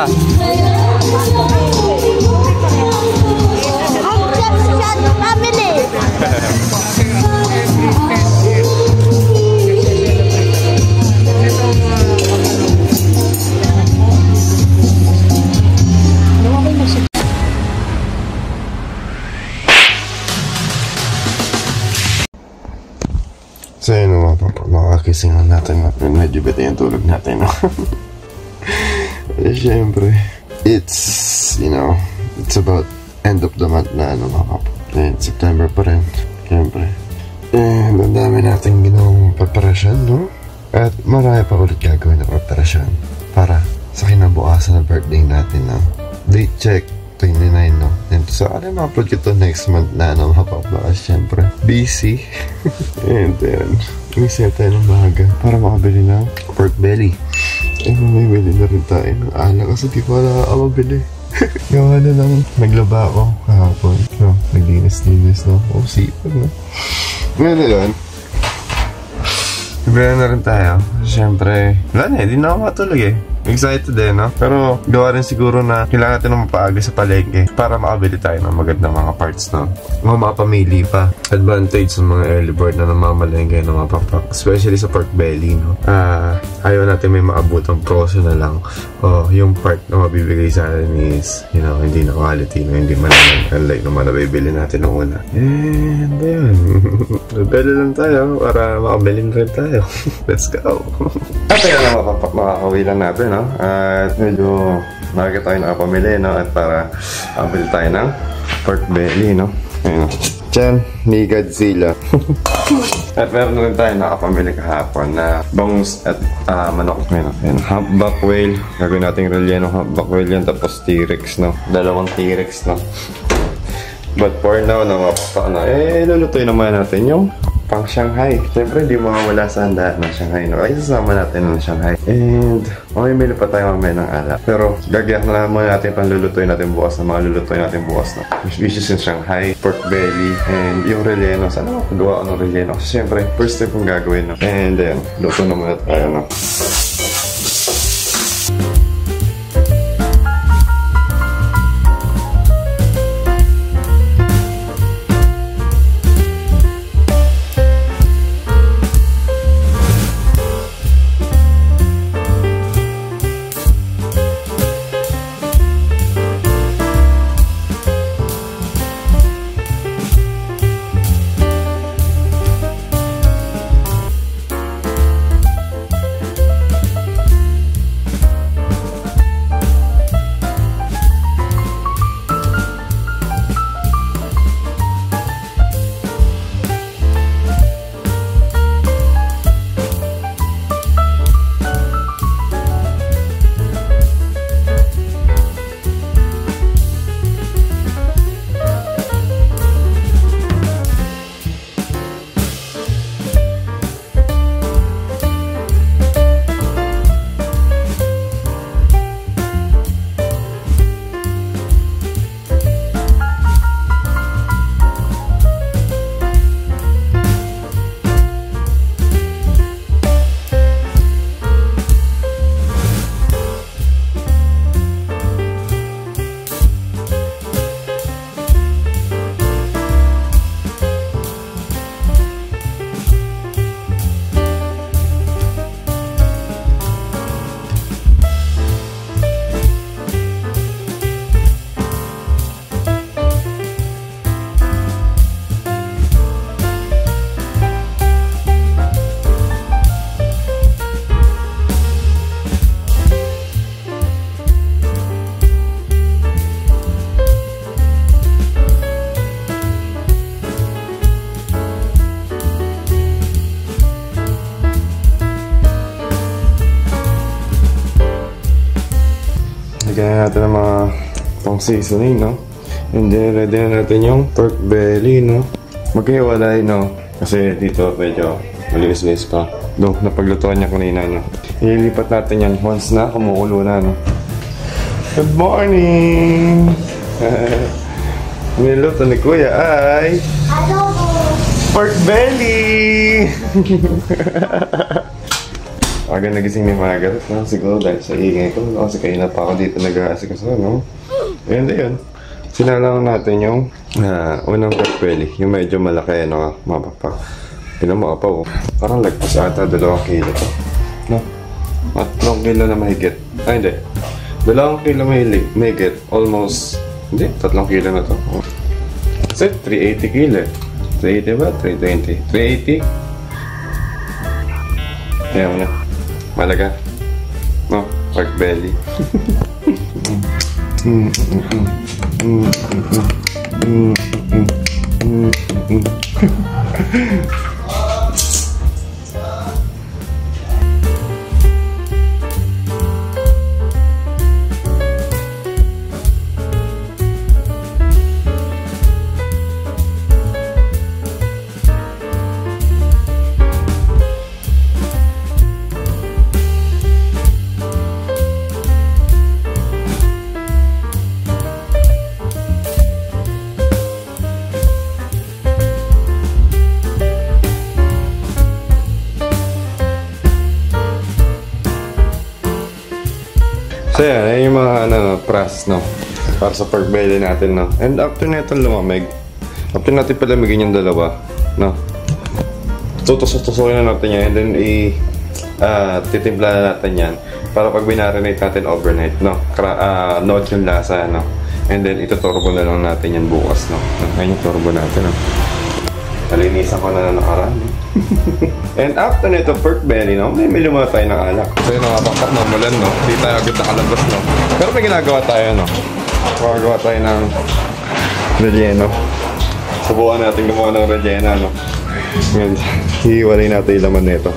ka? So yun makakising na natin. Medyo bete yung tulog natin, no? Siyempre, it's, you know, it's about end of the month na, ano, mga kapo. And September pa rin, siyempre. And ang dami natin ginawang preparasyon, no? At marami pa ulit gagawin na preparasyon para sa kinabukasan na birthday natin, no? Date check, 29, no? And so, ano ma-upload ko to next month na, ano, mapapalakas, siyempre. Busy. And then, umisaya tayo ng mahaga para makabili ng pork belly. Eh, mamibili na rin tayo ng ala kasi di ko nakakabili. Gawa na lang, naglaba ako kahapon. No, naglinis-linis, no? Oh, sipag, no? Ngayon na yun. Bibili na rin tayo. Siyempre, wala na eh, di na ako matulog eh. Excited eh, no? Pero gawa rin siguro na kailangan natin ng mapaaga sa palengke para makabili tayo ng magandang mga parts, no? Mga pamili pa. Advantage sa mga early bird na namamalengke na mapapak. Especially sa pork belly, no? Ayaw natin may maabutang proso na lang. Oh, yung part na mabibigay sa atin is, you know, hindi na quality, no? Hindi man unlike naman na bibili natin ng una. And yun. Bibili lang tayo para makabili rin tayo. Let's go. At yun na makakawi lang natin, no? At medyo nakakita tayo nakapamili, no? At para abili tayo ng pork belly, no? Ayun, Chan ni Godzilla. At meron rin tayo nakapamili kahapon na bangus at manok. Ayun, humpback whale. Gagawin natin relleno humpback whale yan. Tapos T-Rex, no? Dalawang T-Rex, no? But for now, lulutuin naman natin yung pang Shanghai. Siyempre, hindi mawawala sa handaan ng Shanghai, no? Ay, sasama natin ng Shanghai. And, mamimili pa tayo mamaya ng ala. Pero, gagayak na naman natin pang lulutuin natin bukas na mga lulutuin natin bukas, no? Which is in Shanghai, pork belly, and yung relleno. Sana makagawa ko ng relleno. Kasi, siyempre, first time kong gagawin, no? And then, luto na muna tayo, no? Lagyan natin ng mga pang seasoning, no? And then, ready na natin yung pork belly, no? Magkahiwalay, no? Kasi dito medyo malinis-linis pa. Doon, napaglutuan niya kanina, no? Ililipat natin yan once na kumukulo na, no? Good morning! Niluto ni Kuya ay pork belly! Aga nagising ni Margaret, no? Siguro dahil sa ingay ko, no? Kasi kayo na pa ako dito nag-aasikaso, no? Ayun. Sinalang natin yung unang pork belly. Yung medyo malaki, no? Mapapak. Tignan mo, apaw. Parang lagpas ata 2 kilo to. No? At 3 kilo na mahigit. Ay, hindi. 2 kilo mahigit. Almost, hindi, 3 kilo na to. Kasi 380 kilo. 380 ba? 320. 380? Ayan mo na. Malaga. No? Pork belly. So yan, yung mga pras, no? Para sa pork belly natin, no? And after nito lumamig, after natin palamigin yung dalawa, no? Tutusokin na natin yan, and then titimpla na natin yan para pag binarinate natin overnight, no? Note yung lasa, no? And then ituturbo na lang natin yan bukas, no? Ayun yung turbo natin, no? Kalinisan ko na nakaraan, no? And after nito, pork belly, no? May muna tayo ng alak. So yun, nakapakpak na mulan, no? Hindi tayo agad nakalabas, no? Pero may ginagawa tayo, no? Gagawa tayo ng relleno. Subukan natin gumawa ng rellena, no? Ngayon, hihiwalay natin yung laman nito.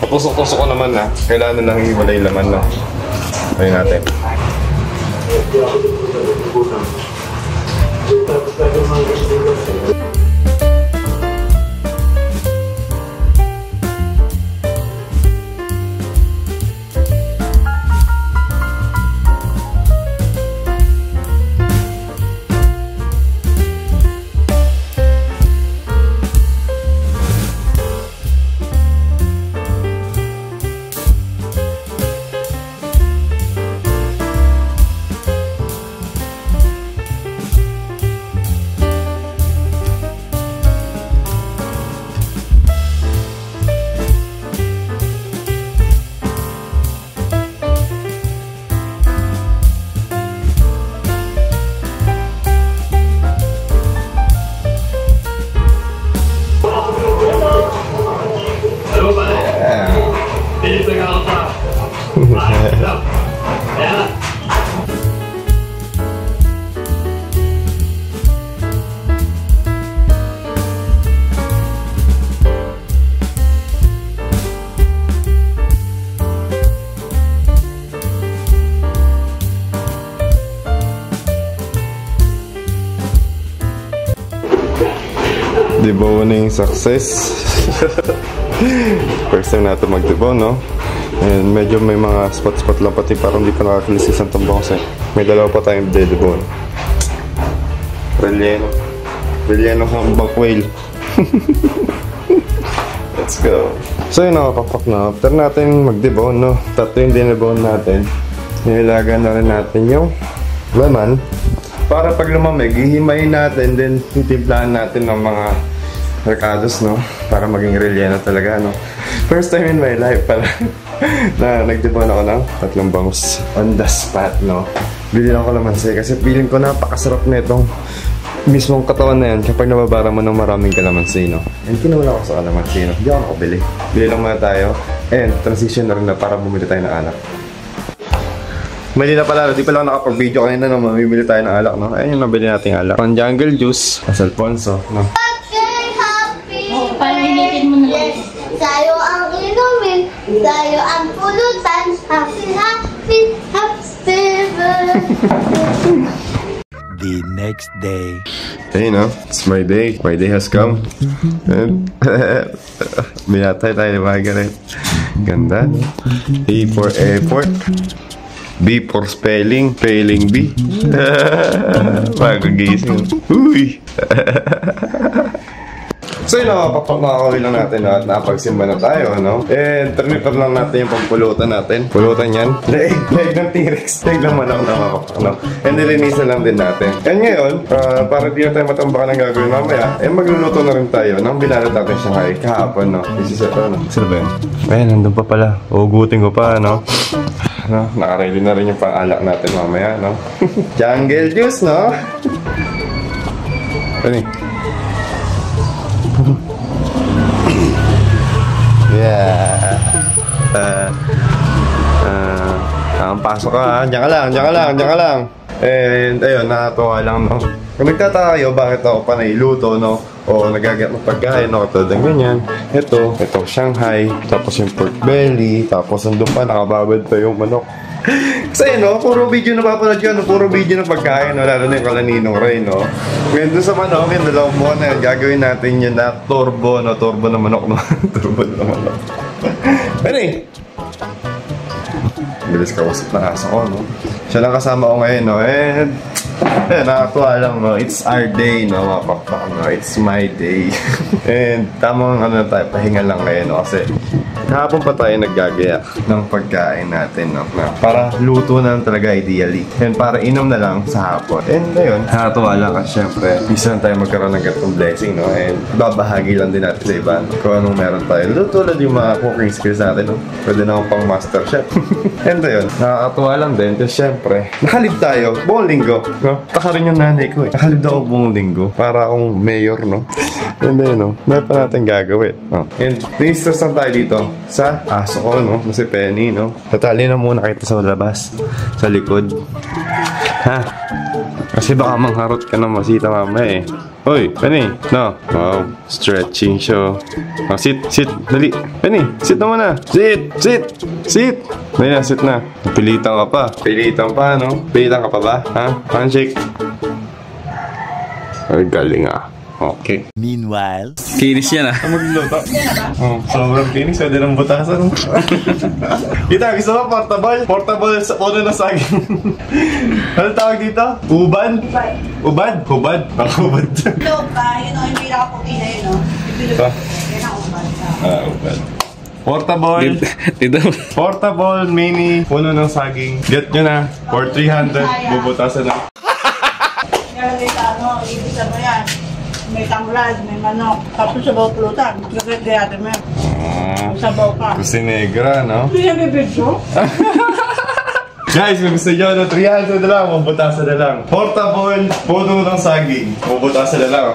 Papusok-tusok ko naman, na. Kailangan lang hihiwalay yung laman, no? Tayo natin. Deboning success. First time natin mag-debone, no? And medyo may mga spot-spot lang pati parang hindi pa nakakilis isang tumbang kasi may dalawa pa tayong de-debone. Relleno hambak whale. Let's go. So yun, nakapapak na. After natin mag-debone, no? Tatlo yung dinebone natin. Nilagan na rin natin yung laman. Para pag lumamig, hihimayin natin, then titimplahan natin ng mga recados, no? Para maging relleno talaga, no? First time in my life pala na nag-debone ako ng 3 bangus on the spot, no? Bili lang ko lamansi kasi feeling ko napakasarap na itong mismong katawan na yan kapag nababara mo ng maraming kalamansi, no? And kinawala ko sa kalamansi, no? Hindi ako bili. Bili lang muna tayo. And transition na rin na para bumili tayo ng alak. Mali na pala, di pala ako nakapag-video kanina, no? Mamimili tayo ng alak, no? Ayun yung nabili nating alak. Pang jungle juice, as Alfonso, no? Palinitin mo na. Yes, tayo ang inumin, tayo ang pulutan. Happy, happy, happy birthday. The next day. Hey, no? It's my day. My day has come. And binatay tayo ni Margaret. Ganda, no? A for airport. B for spelling. Spelling B. Magagising. Uy! So yun, nakakawin lang natin at napagsimba na tayo, no? And triniper lang natin yung pagpulutan natin. Pulutan yan. Leg ng T-Rex. Leg ng manok na makapag, no? And nilinisan lang din natin. And ngayon, para di na tayo matambakan ng gagawin mamaya, magluluto na rin tayo nang binalot natin Shanghai kahapon, no? Sino ba yun? Ayan, nandun pa pala. Ugutin ko pa, no? No, nakaready na rin yung pang-alak natin mamaya, no? Jungle juice, no? Ano eh? Yeah. Pasok ka, diyan ka lang. And ayun, nakatuwa lang, no? Kung nagtataka kayo, bakit ako pa nailuto, no? O nagagat ng pagkain, no? Katulad ng ganyan. Ito Shanghai, tapos yung pork belly, tapos nandun pa, nakababad pa yung manok. Kasi, no? Puro video na papanood yun, no? Puro video na pagkain, no? Lalo na yung kalaninong Ray, no? Ngayon doon sa manok, yung dalawang buwan na yun, gagawin natin yun na turbo, no? Turbo na manok, no? Turbo na manok. Pero bilis kausap na aso ko, no? Siya lang kasama ko ngayon, no? And nakakatuwa lang, no? It's our day, no? Mga pakpak, no? It's my day. And tamang ano na tayo, pahinga lang ngayon, no? Kasi kahapon pa tayo naggagaya ng pagkain natin, no? Na para luto na lang talaga ideally. And para inom na lang sa hapon. And ayun, nakakatuwa lang kasi syempre, isa lang tayo magkaroon ng gatong blessing, no? And babahagi lang din natin sa iba, no? Kung anong meron tayo. Tulad yung mga cooking skills natin, no? Pwede na akong pang master chef. And ayun, nakakatuwa lang din kasi syempre, nakalib tayo buong linggo, no? Taka rin yung nanay ko, eh. Nakalib daw ako buong linggo para akong mayor, no? And then, no? Meron pa natin gagawin, no? And ni-stress lang tayo dito sa aso ko, no? Si Penny, no? Tatali na muna kita sa labas, sa likod. Ha? Kasi baka mangharot ka na masita mamaya, eh. Hoy, Penny, no? Wow, stretching show. Oh, sit, dali. Penny, sit na muna. Sit. Dali na, sit na. Pilitan ka pa, no? Pilitan ka pa ba? Ha? Handshake. Ay, galing ah. Okay. Meanwhile, kinis yan ah. Magluluto. Sobrang kinis. Pwede ng butasan. Kita, gusto mo portable? Portable sa puno na saging. Ano tawag dito? Uban? Ubad? Hubad? Hubad. Loob ka, yun o, yung pinakaputi na yun o. Ito? Yan ang ubad ka. Ubad. Portable mini puno ng saging. Get nyo na. For 300. Bubutasan na. Nalagay sa ano, ibisan mo yan. May tanglad, may manok. Tapos sabaw pulutan. Gagayate mo yan. Sabaw ka. Gusto negra, no? Hindi yan bibidyo. Guys, kung gusto nyo, no, 300 na lang, mabutasan na lang. Portable, puno ng saging, mabutasan na lang.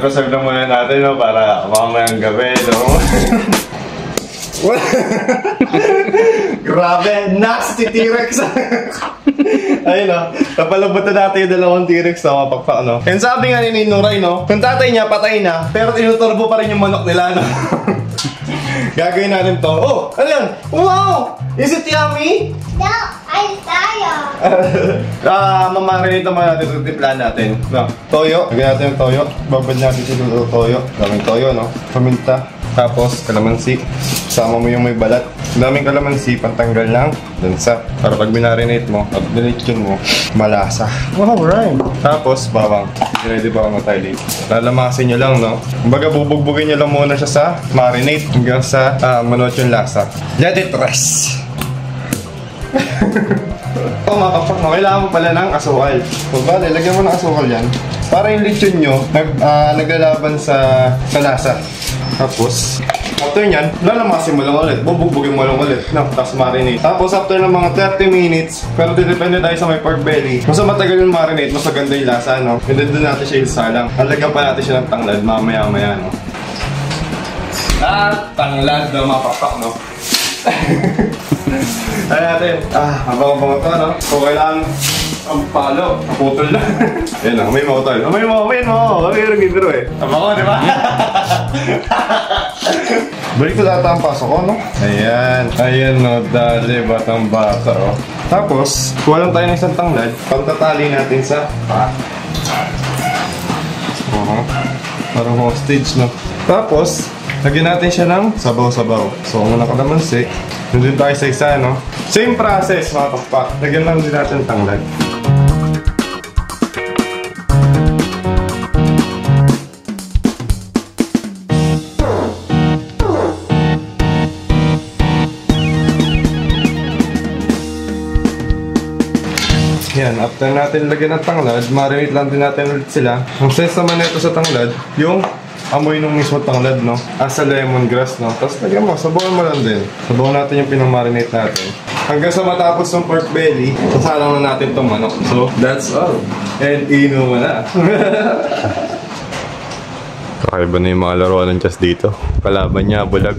Preserve na muna natin, no, para mamayang gabi, no? Grabe, nasty T-Rex. Ayun, no? Napalabutan natin yung dalawang T-Rex, no? Mapagpak, no? And sabi nga ni Ninong Ray, no? Kung tatay niya, patay na, pero tinuturbo pa rin yung manok nila, no? Gagawin natin to. Oh, ano yan? Wow! Is it yummy? No, I'm tired. Mamarinate naman natin ito tiplan natin. No, toyo. Lagyan natin yung toyo. Babad natin si toyo. Daming toyo, no? Paminta. Tapos, kalamansi. Sama mo yung may balat. Daming kalamansi, pantanggal lang. Dansa. Para pag binarinate mo, at binityon mo, malasa. Wow, right. Tapos, bawang. Ready ba ako tayo dito? Lalamasin nyo lang, no? Kumbaga, bubugbugin nyo lang muna siya sa marinate hanggang sa manuot yung lasa. Let it rest. Mapapak mo, kailangan mo pala ng asukal. So, bale, lagyan mo ng asukal yan. Para yung lechon nyo, naglalaban sa lasa. Tapos, after nyan, lalamasin mo lang ulit. Bubugbugin mo lang ulit. No, tapos marinate. Tapos, after ng mga 30 minutes, pero depende tayo sa may pork belly. Mas matagal yung marinate, mas maganda yung lasa, no? And then doon natin siya isalang. Halagyan pa natin siya ng tanglad, mamaya-maya, no? Tanglad na mapapak, no? Ay natin. Mabang-bango to, no? Kung kailangan ang palo, naputol na. Ayan na, may mo tayo. May mo. Kami yung nagbibiro eh. Tama ko, di ba? Balik ko data ang pasok ko, no? Ayan, no? Dali, batang bata, oh. Tapos, kuha lang tayo ng isang tanglad. Pagtatali natin sa parang hostage, no? Tapos, lagyan natin siya ng sabaw-sabaw. So, muna kalamansi. Nandun tayo sa isa, no? Same process, mga kappak. Lagyan lang din natin tanglad. Yan, after natin lagyan ng tanglad, marinate lang din natin ulit sila. Ang sense naman nito sa tanglad, yung amoy nung mismo tanglad, no? Asa lemongrass, no? Tapos lagyan mo, sabawan mo lang din. Sabawan natin yung pinamarinate natin. Hanggang sa matapos ng pork belly, sasalang na natin itong manok. So, that's all. And inuman na. Kakaiba na yung mga laruan ng Chess dito. Kalaban niya, bulag.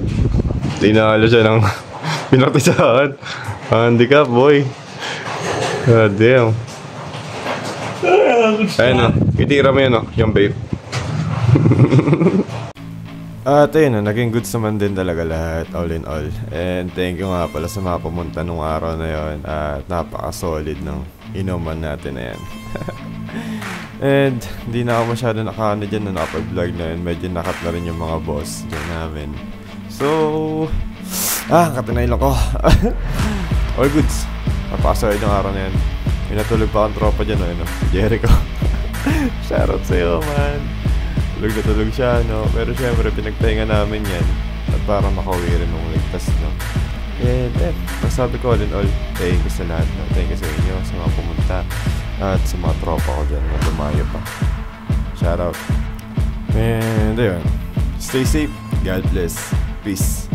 Tinalo siya ng pinaktisahan. Handicap, boy. God damn. Ayun o, itira mo yun o, yung babe. At ayun, naging goods naman din talaga lahat, all in all. And thank you nga pala sa mga pumunta nung araw na yon. At napaka-solid ng inuman natin na yan. And hindi na ako masyado nakakano dyan na nakapag-vlog na yun. Medyo nakat na rin yung mga boss dyan namin. So, katinaylo ko. All goods. Napaka-solid yung araw na yan. May natulog pa akong tropa dyan, no? Jericho. Shoutout sa'yo, man. Tulog na tulog siya, no? Pero syempre, pinagpahinga namin yan. At para makauwi rin nung ligtas, no? And, masabi ko all in all, thank you sa lahat, no? Thank you sa inyo, sa mga pumunta. At sa mga tropa ko dyan na lumayo pa. Shoutout. And, ayun. Stay safe. God bless. Peace.